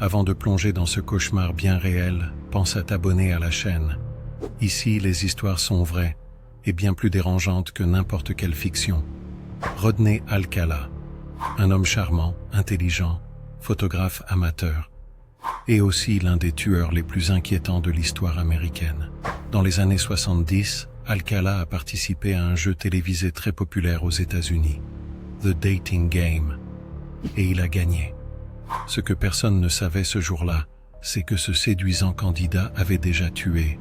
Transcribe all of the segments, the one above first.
Avant de plonger dans ce cauchemar bien réel, pense à t'abonner à la chaîne. Ici, les histoires sont vraies et bien plus dérangeantes que n'importe quelle fiction. Rodney Alcala, un homme charmant, intelligent, photographe amateur, et aussi l'un des tueurs les plus inquiétants de l'histoire américaine. Dans les années 70, Alcala a participé à un jeu télévisé très populaire aux États-Unis, The Dating Game, et il a gagné. Ce que personne ne savait ce jour-là, c'est que ce séduisant candidat avait déjà tué,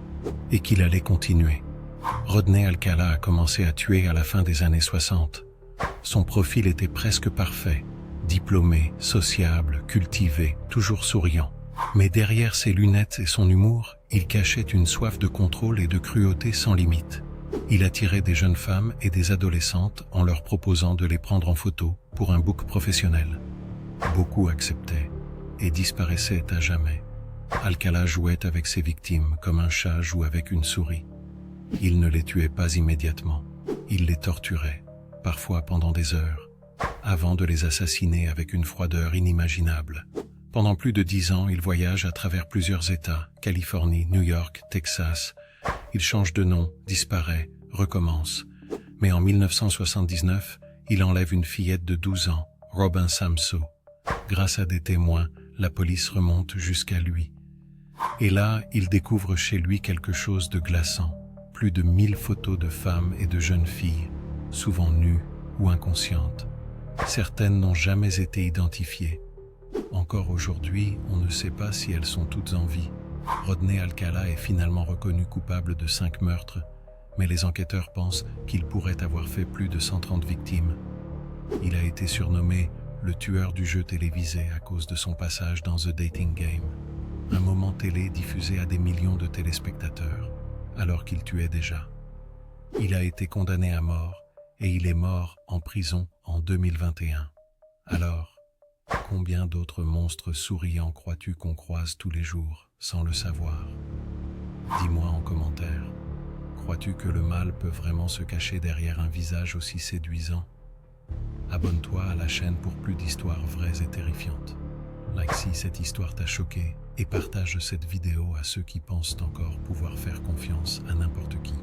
et qu'il allait continuer. Rodney Alcala a commencé à tuer à la fin des années 60. Son profil était presque parfait, diplômé, sociable, cultivé, toujours souriant. Mais derrière ses lunettes et son humour, il cachait une soif de contrôle et de cruauté sans limite. Il attirait des jeunes femmes et des adolescentes en leur proposant de les prendre en photo pour un book professionnel. Beaucoup acceptaient et disparaissaient à jamais. Alcala jouait avec ses victimes comme un chat joue avec une souris. Il ne les tuait pas immédiatement. Il les torturait, parfois pendant des heures, avant de les assassiner avec une froideur inimaginable. Pendant plus de 10 ans, il voyage à travers plusieurs États, Californie, New York, Texas. Il change de nom, disparaît, recommence. Mais en 1979, il enlève une fillette de 12 ans, Robin Samso. Grâce à des témoins, la police remonte jusqu'à lui. Et là, il découvre chez lui quelque chose de glaçant. Plus de 1000 photos de femmes et de jeunes filles, souvent nues ou inconscientes. Certaines n'ont jamais été identifiées. Encore aujourd'hui, on ne sait pas si elles sont toutes en vie. Rodney Alcala est finalement reconnu coupable de 5 meurtres, mais les enquêteurs pensent qu'il pourrait avoir fait plus de 130 victimes. Il a été surnommé le tueur du jeu télévisé à cause de son passage dans The Dating Game, un moment télé diffusé à des millions de téléspectateurs, alors qu'il tuait déjà. Il a été condamné à mort et il est mort en prison en 2021. Alors, combien d'autres monstres souriants crois-tu qu'on croise tous les jours, sans le savoir? Dis-moi en commentaire, crois-tu que le mal peut vraiment se cacher derrière un visage aussi séduisant? Abonne-toi à la chaîne pour plus d'histoires vraies et terrifiantes. Like si cette histoire t'a choqué et partage cette vidéo à ceux qui pensent encore pouvoir faire confiance à n'importe qui.